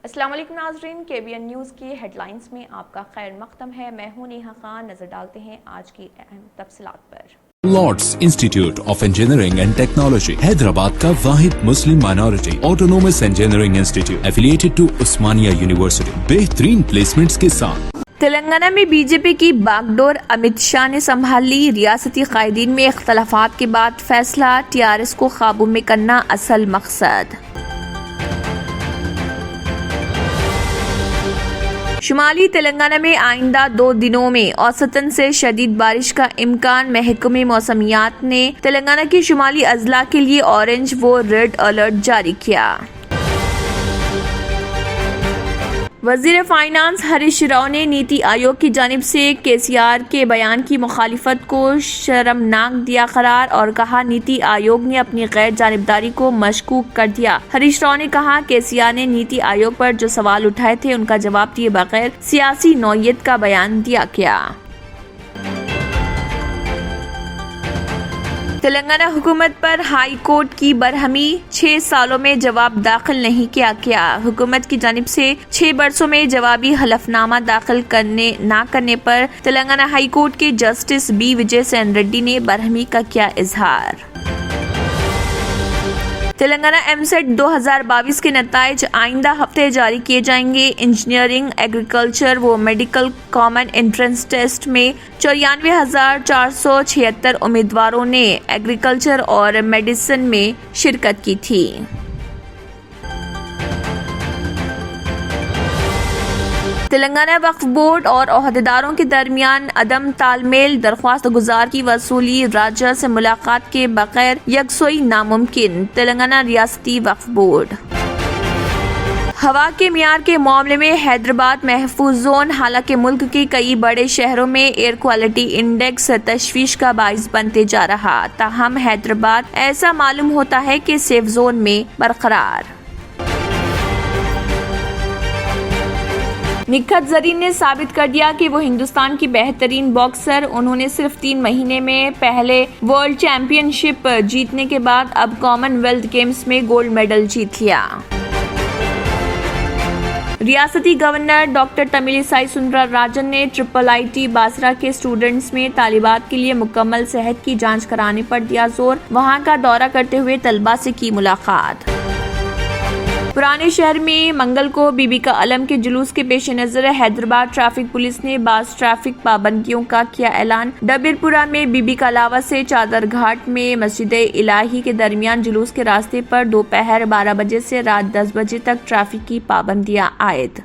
अस्सलाम वालेकुम नाज़रीन, KBN न्यूज़ की हेडलाइंस में आपका खैर मक़दम है। मैं हूं नेहा खान। नजर डालते हैं आज की अहम तफसीलात पर। Lords Institute of Engineering and Technology Hyderabad का वाहिद Muslim minority autonomous engineering institute affiliated to Osmania university बेहतरीन प्लेसमेंट्स के साथ। तेलंगाना में बीजेपी की बागडोर अमित शाह ने संभाल ली। रियासती कायदीन में इख्तलाफात के बाद फैसला, TRS को काबू में करना असल मकसद। शुमाली तेलंगाना में आइंदा 2 दिनों में औसतन से शदीद बारिश का इम्कान। महकमे मौसमियात ने तेलंगाना के शुमाली अजला के लिए ऑरेंज व रेड अलर्ट जारी किया। वजीर फाइनेंस हरीश राव ने नीति आयोग की जानिब से KCR के बयान की मुखालिफत को शर्मनाक दिया करार और कहा नीति आयोग ने अपनी गैर जानिबदारी को मशकूक कर दिया। हरीश राव ने कहा KCR ने नीति आयोग पर जो सवाल उठाए थे उनका जवाब दिए बगैर सियासी नौयत का बयान दिया गया। तेलंगाना हुकूमत पर हाई कोर्ट की बरहमी, 6 सालों में जवाब दाखिल नहीं किया गया। हुकूमत की जानिब से 6 बरसों में जवाबी हलफनामा दाखिल ना करने पर तेलंगाना हाई कोर्ट के जस्टिस B विजय सेन रेड्डी ने बरहमी का किया इजहार। तेलंगाना MSET 2022 के नताइज आइंदा हफ्ते जारी किए जाएंगे। इंजीनियरिंग, एग्रीकल्चर व मेडिकल कॉमन एंट्रेंस टेस्ट में 94,476 उम्मीदवारों ने एग्रीकल्चर और मेडिसिन में शिरकत की थी। तेलंगाना वक्फ बोर्ड और ओहदेदारों के दरमियान अदम तालमेल, दरख्वास्त गुजार की वसूली, राज्य से मुलाकात के बगैर यकसोई नामुमकिन। तेलंगाना रियासती वक्फ बोर्ड। हवा के मियार के मामले में हैदराबाद महफूज जोन। हालांकि मुल्क के कई बड़े शहरों में एयर क्वालिटी इंडेक्स तशवीश का बाइस बनते जा रहा, ताहम हैदराबाद ऐसा मालूम होता है कि सेफ जोन में बरकरार। निखत जरीन ने साबित कर दिया कि वो हिंदुस्तान की बेहतरीन बॉक्सर। उन्होंने सिर्फ 3 महीने में पहले वर्ल्ड चैंपियनशिप जीतने के बाद अब कॉमनवेल्थ गेम्स में गोल्ड मेडल जीत लिया। रियासती गवर्नर डॉक्टर तमिलिसाई सुंदरराजन ने IIIT बासरा के स्टूडेंट्स में तालिबात के लिए मुकम्मल सेहत की जांच कराने पर दिया जोर। वहां का दौरा करते हुए तलबा से की मुलाकात। पुराने शहर में मंगल को बीबी का अलम के जुलूस के पेश नजर हैदराबाद ट्रैफिक पुलिस ने बास ट्रैफिक पाबंदियों का किया ऐलान। डबीरपुरा में बीबी का अलावा से चादर घाट में मस्जिद इलाही के दरमियान जुलूस के रास्ते पर दोपहर 12 बजे से रात 10 बजे तक ट्रैफिक की पाबंदियां आयद।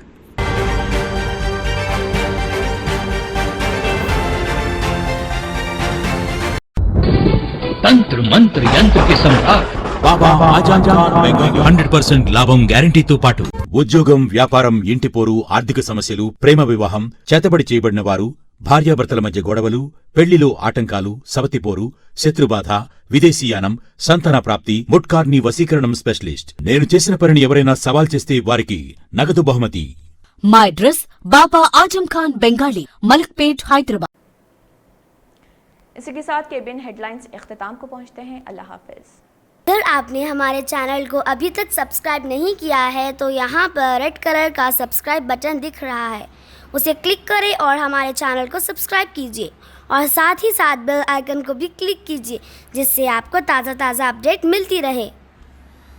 तंत्र मंत्र यंत्र के सम्राट బాబా ఆజం ఖాన్ బెంగాలీ 100% లాభం గ్యారంటీతో పాటు ఉద్యోగం, వ్యాపారం, ఇంటి పోరు, ఆర్థిక సమస్యలు, ప్రేమ వివాహం, చేతబడి చేయబడిన వారు, భార్యాభర్తల మధ్య గొడవలు, పెళ్లిలో ఆటంకాలు, సవతిపోరు, శత్రుబాధ, విదేశీయానం, సంతాన ప్రాప్తి, ముట్కార్ని వశీకరణం స్పెషలిస్ట్. నేను చేసిన పనిని ఎవరైనా సవాల్ చేస్తే వారికి నగదు బహుమతి. మా అడ్రస్ బాబా ఆజం ఖాన్ బెంగాలీ, మలక్పేట్, हैदराबाद। इसी के साथ KBN हेडलाइंस इख्तिताम को पहुंचते हैं। अल्लाह हाफिज। अगर आपने हमारे चैनल को अभी तक सब्सक्राइब नहीं किया है तो यहाँ पर रेड कलर का सब्सक्राइब बटन दिख रहा है, उसे क्लिक करें और हमारे चैनल को सब्सक्राइब कीजिए और साथ ही साथ बेल आइकन को भी क्लिक कीजिए, जिससे आपको ताज़ा अपडेट मिलती रहे।